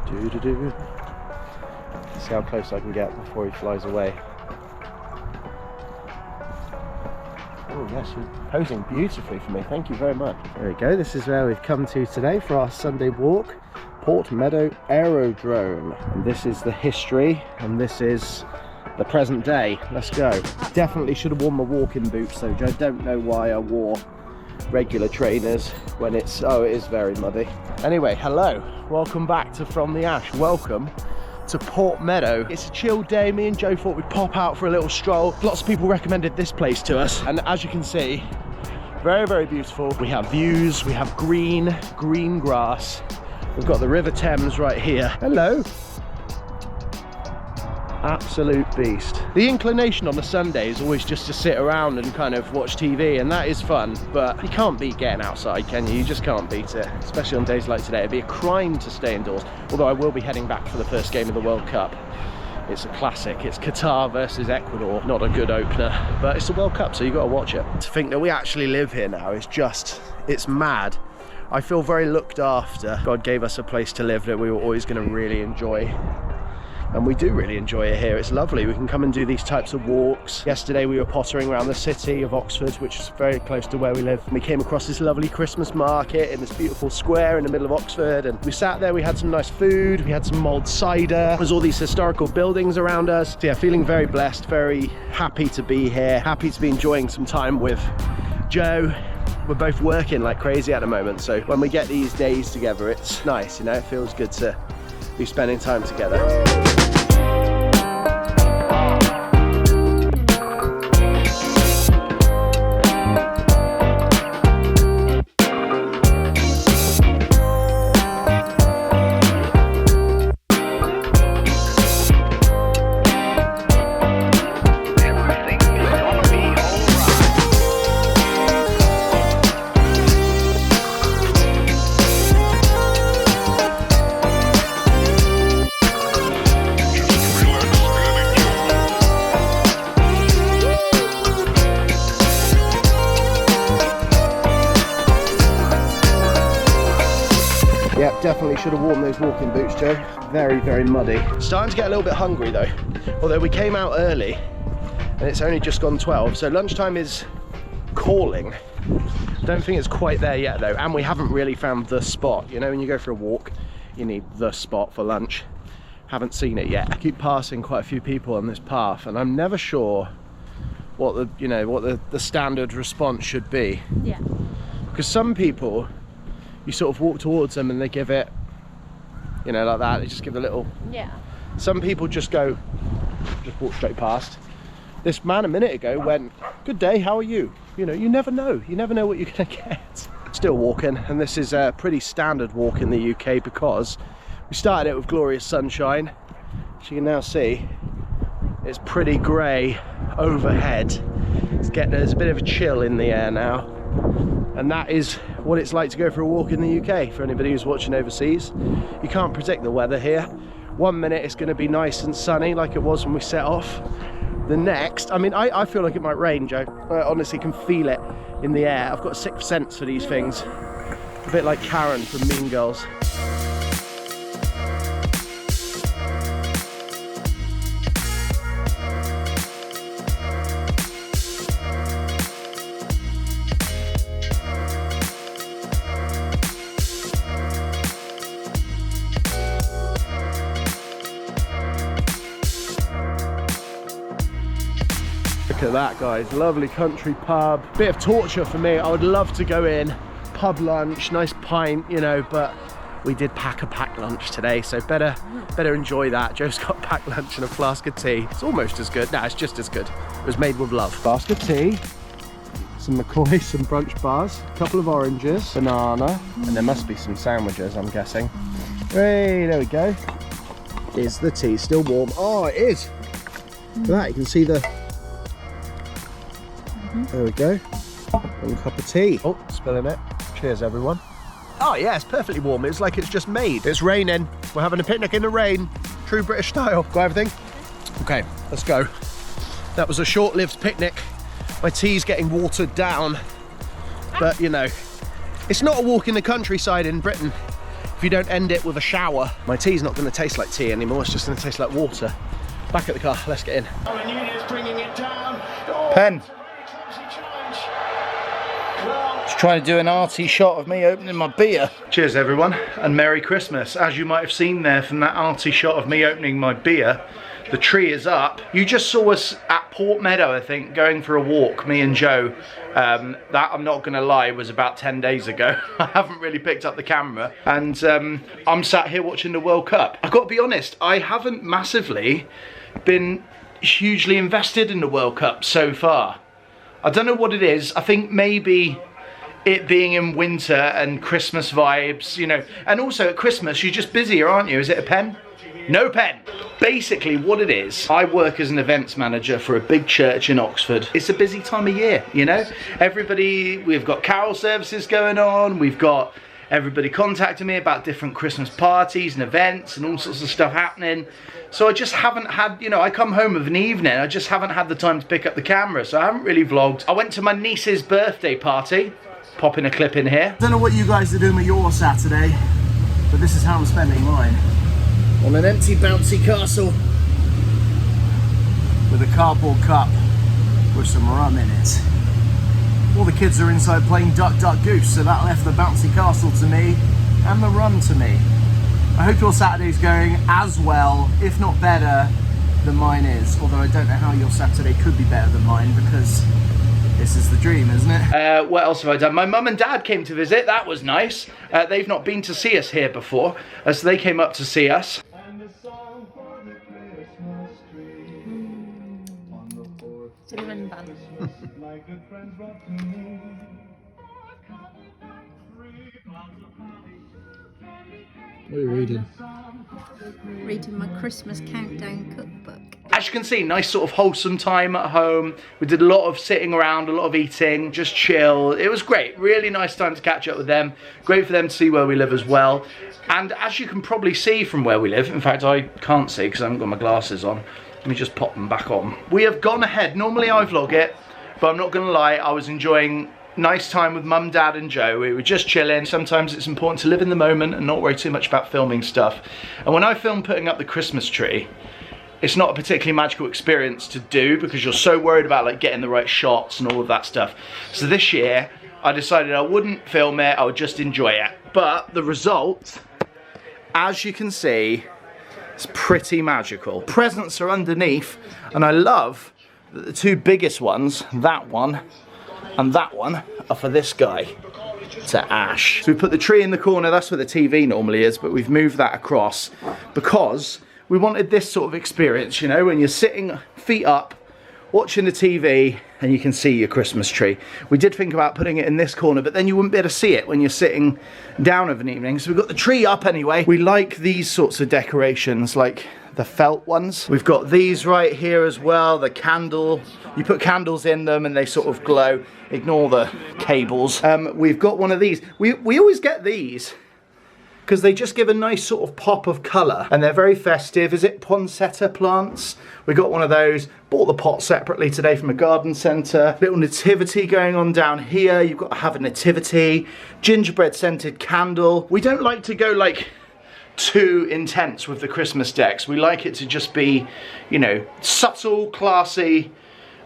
Do-do-do. See how close I can get before he flies away. Oh yes, you're posing beautifully for me. Thank you very much. There we go. This is where we've come to today for our Sunday walk. Port Meadow Aerodrome. And this is the history, and this is the present day. Let's go. Definitely should have worn my walking boots though. I don't know why I wore regular trainers when it is very muddy. Anyway, hello. Welcome back to From the Ash. Welcome to Port Meadow. It's a chill day. Me and Joe thought we'd pop out for a little stroll. Lots of people recommended this place to us, and as you can see, very, very beautiful. We have views, we have green grass. We've got the River Thames right here. Hello. Absolute beast. The inclination on a Sunday is always just to sit around and kind of watch TV, and that is fun, but you can't beat getting outside, can you? You just can't beat it, especially on days like today. It'd be a crime to stay indoors, although I will be heading back for the first game of the World Cup. It's a classic. It's Qatar versus Ecuador. Not a good opener, but it's the World Cup, so you've got to watch it. To think that we actually live here now is just, it's mad. I feel very looked after. God gave us a place to live that we were always going to really enjoy. And we do really enjoy it here. It's lovely. We can come and do these types of walks. Yesterday we were pottering around the city of Oxford, which is very close to where we live. We came across this lovely Christmas market in this beautiful square in the middle of Oxford, and we sat there, we had some nice food, we had some mulled cider. There's all these historical buildings around us. So yeah, feeling very blessed, very happy to be here, happy to be enjoying some time with Joe. We're both working like crazy at the moment, so when we get these days together, it's nice, you know, it feels good to be spending time together. Yep, definitely should have worn those walking boots, Joe. Very, very muddy. Starting to get a little bit hungry though. Although we came out early and it's only just gone 12, so lunchtime is calling. Don't think it's quite there yet though, and we haven't really found the spot. You know, when you go for a walk, you need the spot for lunch. Haven't seen it yet. I keep passing quite a few people on this path, and I'm never sure what the standard response should be. Yeah. Because some people, you sort of walk towards them and they give it, you know, like that. They just give a little. Yeah. Some people just walk straight past. This man a minute ago went, "Good day, how are you?" You know, you never know. You never know what you're gonna get. Still walking, and this is a pretty standard walk in the UK because we started it with glorious sunshine. As you can now see, it's pretty grey overhead. There's a bit of a chill in the air now. And that is what it's like to go for a walk in the UK for anybody who's watching overseas. You can't predict the weather here. 1 minute it's going to be nice and sunny like it was when we set off. The next, I mean, I feel like it might rain, Joe. I honestly can feel it in the air. I've got a sixth sense for these things. A bit like Karen from Mean Girls. Look at that, guys. Lovely country pub. Bit of torture for me. I would love to go in, pub lunch, nice pint, you know, but we did pack a packed lunch today, so better enjoy that. Joe's got packed lunch and a flask of tea. It's almost as good. No, it's just as good. It was made with love. Flask of tea, some McCoy, some brunch bars, a couple of oranges, banana, and there must be some sandwiches, I'm guessing. Hey, there we go. Is the tea still warm? Oh, it is. Look at that, you can see the... There we go. One cup of tea. Oh, spilling it. Cheers, everyone. Oh yeah, it's perfectly warm. It's like it's just made. It's raining. We're having a picnic in the rain. True British style. Got everything? Okay, let's go. That was a short-lived picnic. My tea's getting watered down. But, you know, it's not a walk in the countryside in Britain. if you don't end it with a shower. My tea's not going to taste like tea anymore, it's just going to taste like water. Back at the car, let's get in. Pen. Just trying to do an arty shot of me opening my beer. Cheers everyone, and Merry Christmas. As you might have seen there from that arty shot of me opening my beer, the tree is up. You just saw us at Port Meadow, I think, going for a walk, me and Joe. That, I'm not gonna lie, was about 10 days ago. I haven't really picked up the camera. And I'm sat here watching the World Cup. I've got to be honest, I haven't massively been hugely invested in the World Cup so far. I don't know what it is. I think maybe it being in winter and Christmas vibes, you know. And also at Christmas, you're just busier, aren't you? Is it a pen? No pen. Basically what it is, I work as an events manager for a big church in Oxford. It's a busy time of year, you know. Everybody, we've got carol services going on, we've got everybody contacting me about different Christmas parties and events and all sorts of stuff happening. So I just haven't had, you know, I come home of an evening, I just haven't had the time to pick up the camera, so I haven't really vlogged. I went to my niece's birthday party, popping a clip in here. I don't know what you guys are doing with your Saturday, but this is how I'm spending mine. On an empty bouncy castle with a cardboard cup with some rum in it. All the kids are inside playing Duck Duck Goose, so that left the bouncy castle to me and the rum to me. I hope your Saturday's going as well, if not better, than mine is. Although I don't know how your Saturday could be better than mine, because this is the dream, isn't it? What else have I done? My mum and dad came to visit, that was nice. They've not been to see us here before, so they came up to see us. Cinnamon bun. What are you reading? Reading my Christmas countdown cookbook. As you can see, nice sort of wholesome time at home. We did a lot of sitting around, a lot of eating, just chill. It was great, really nice time to catch up with them. Great for them to see where we live as well. And as you can probably see from where we live, in fact I can't see because I haven't got my glasses on. Let me just pop them back on. We have gone ahead, normally I vlog it, but I'm not gonna lie, I was enjoying nice time with mum, dad and Joe. We were just chilling. Sometimes it's important to live in the moment and not worry too much about filming stuff. And when I film putting up the Christmas tree, it's not a particularly magical experience to do because you're so worried about like getting the right shots and all of that stuff. So this year, I decided I wouldn't film it, I would just enjoy it. But the result, as you can see, is pretty magical. Presents are underneath, and I love that the two biggest ones, that one and that one, are for this guy, to Ash. So we put the tree in the corner, that's where the TV normally is, but we've moved that across because we wanted this sort of experience, you know, when you're sitting feet up, watching the TV, and you can see your Christmas tree. We did think about putting it in this corner, but then you wouldn't be able to see it when you're sitting down of an evening. So we've got the tree up anyway. We like these sorts of decorations, like the felt ones. We've got these right here as well, the candle. You put candles in them and they sort of glow. Ignore the cables. We've got one of these. We always get these because they just give a nice sort of pop of colour and they're very festive. Is it poinsettia plants? We got one of those. Bought the pot separately today from a garden centre. Little nativity going on down here. You've got to have a nativity. Gingerbread scented candle. We don't like to go like too intense with the Christmas decks. We like it to just be, you know, subtle, classy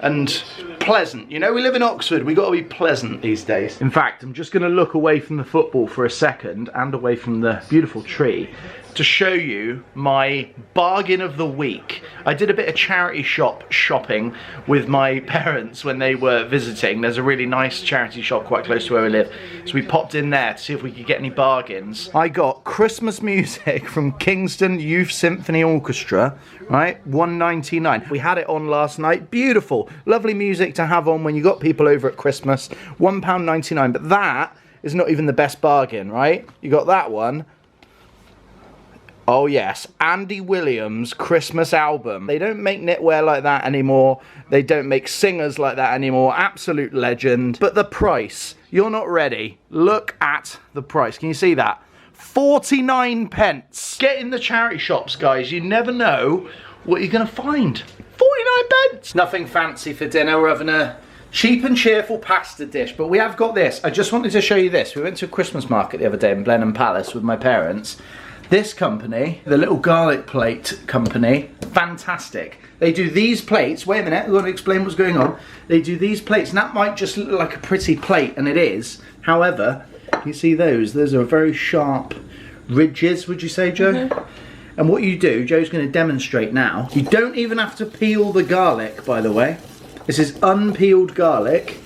and pleasant. You know, we live in Oxford, we got to be pleasant these days. In fact, I'm just going to look away from the football for a second and away from the beautiful tree to show you my bargain of the week. I did a bit of charity shopping with my parents when they were visiting. There's a really nice charity shop quite close to where we live. So we popped in there to see if we could get any bargains. I got Christmas music from Kingston Youth Symphony Orchestra, right? $1.99. We had it on last night. Beautiful, lovely music to have on when you got people over at Christmas. £1.99, but that is not even the best bargain, right? You got that one. Oh yes, Andy Williams' Christmas album. They don't make knitwear like that anymore. They don't make singers like that anymore. Absolute legend. But the price, you're not ready. Look at the price. Can you see that? 49 pence. Get in the charity shops, guys. You never know what you're gonna find. 49 pence. Nothing fancy for dinner. We're having a Cheap and cheerful pasta dish, but we have got this. I just wanted to show you this. We went to a Christmas market the other day in Blenheim Palace with my parents. This company, the little garlic plate company, fantastic. They do these plates. Wait a minute, I'm going to explain what's going on. They do these plates, and that might just look like a pretty plate, and it is. However, you see those? Those are very sharp ridges, would you say, Joe? Mm-hmm. And what you do, Joe's going to demonstrate now. You don't even have to peel the garlic, by the way. This is unpeeled garlic.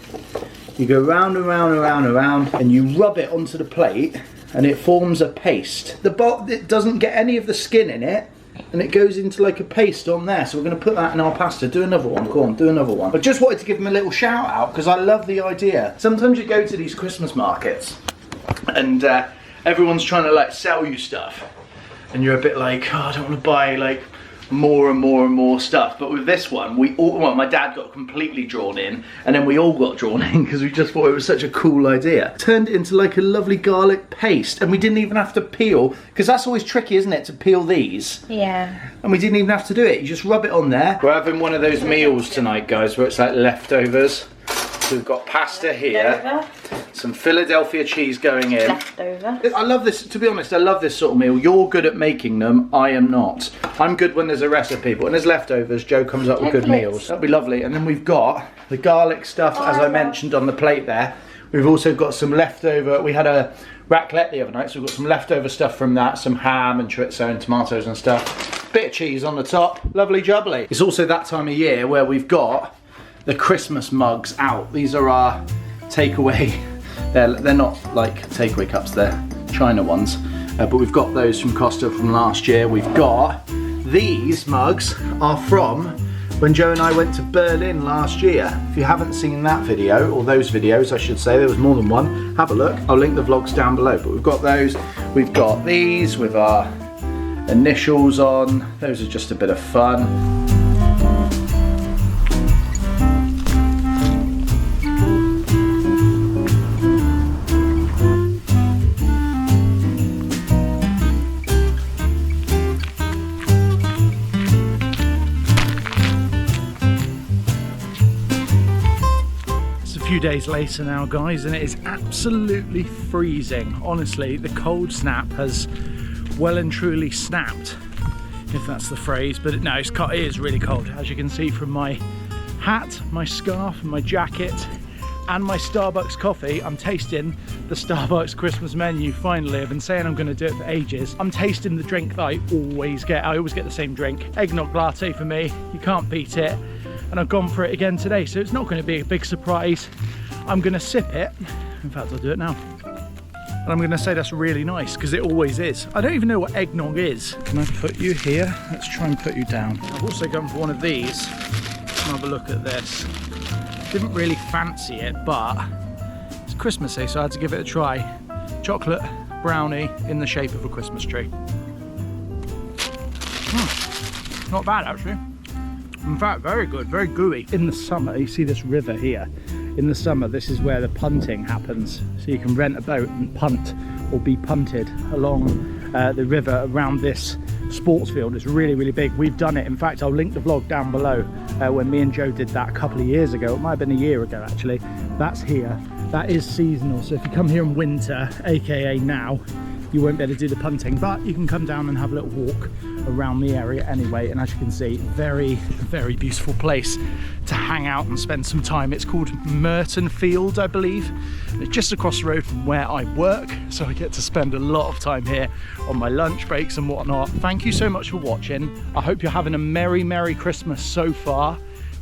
You go round and round and round and round, and you rub it onto the plate, and it forms a paste. It doesn't get any of the skin in it, and it goes into like a paste on there. So we're going to put that in our pasta. Do another one. Go on, do another one. I just wanted to give them a little shout out because I love the idea. Sometimes you go to these Christmas markets, and everyone's trying to like sell you stuff, and you're a bit like, oh, I don't want to buy like more and more and more stuff. But with this one, my dad got completely drawn in, and then we all got drawn in because we just thought it was such a cool idea. Turned it into like a lovely garlic paste, and we didn't even have to peel, because that's always tricky, isn't it, to peel these? Yeah. And we didn't even have to do it. You just rub it on there. We're having one of those meals tonight, guys, where it's like leftovers. So we've got pasta here, some Philadelphia cheese going in. Leftover. I love this, to be honest, I love this sort of meal. You're good at making them, I am not. I'm good when there's a recipe, but when there's leftovers, Joe comes up with good meals. That'd be lovely. And then we've got the garlic stuff, as I mentioned on the plate there. We've also got some leftover, we had a raclette the other night, so we've got some leftover stuff from that, some ham and chorizo and tomatoes and stuff. Bit of cheese on the top, lovely jubbly. It's also that time of year where we've got the Christmas mugs out. These are our takeaway. They're not like takeaway cups, they're China ones. But we've got those from Costa from last year. We've got these mugs are from when Joe and I went to Berlin last year. If you haven't seen that video, or those videos I should say, there was more than one, have a look. I'll link the vlogs down below. But we've got those. We've got these with our initials on. Those are just a bit of fun. Few days later now, guys, and it is absolutely freezing. Honestly, the cold snap has well and truly snapped, if that's the phrase. But no, it is really cold, as you can see from my hat, my scarf, and my jacket, and my Starbucks coffee. I'm tasting the Starbucks Christmas menu finally. I've been saying I'm going to do it for ages. I'm tasting the drink that I always get. I always get the same drink. Eggnog latte for me. You can't beat it. And I've gone for it again today, so it's not going to be a big surprise. I'm going to sip it. In fact, I'll do it now. And I'm going to say that's really nice, because it always is. I don't even know what eggnog is. Can I put you here? Let's try and put you down. I've also gone for one of these. Have a look at this. Didn't really fancy it, but it's Christmassy, so I had to give it a try. Chocolate brownie in the shape of a Christmas tree. Not bad, actually. In fact, very good, very gooey. In the summer, you see this river here. In the summer, this is where the punting happens. So you can rent a boat and punt, or be punted along the river around this sports field. It's really, really big. We've done it. In fact, I'll link the vlog down below when me and Joe did that a couple of years ago. It might have been a year ago, actually. That's here. That is seasonal. So if you come here in winter, AKA now, you won't be able to do the punting, but you can come down and have a little walk around the area anyway. And as you can see, very, very beautiful place to hang out and spend some time. It's called Merton Field, I believe. It's just across the road from where I work, so I get to spend a lot of time here on my lunch breaks and whatnot. Thank you so much for watching. I hope you're having a merry Christmas so far.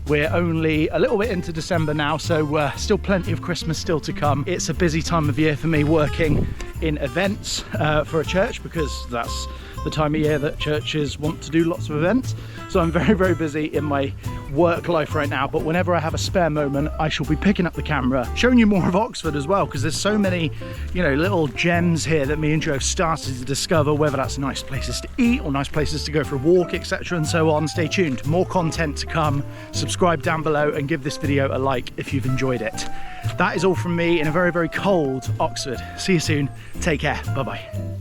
We're only a little bit into December now, so still plenty of Christmas still to come. It's a busy time of year for me working in events for a church, because that's the time of year that churches want to do lots of events. So I'm very, very busy in my work life right now, but whenever I have a spare moment, I shall be picking up the camera, showing you more of Oxford as well, because there's so many, you know, little gems here that me and Joe have started to discover, whether that's nice places to eat or nice places to go for a walk, etc. and so on. Stay tuned, more content to come. Subscribe down below and give this video a like if you've enjoyed it. That is all from me in a very, very cold Oxford. See you soon. Take care. Bye-bye.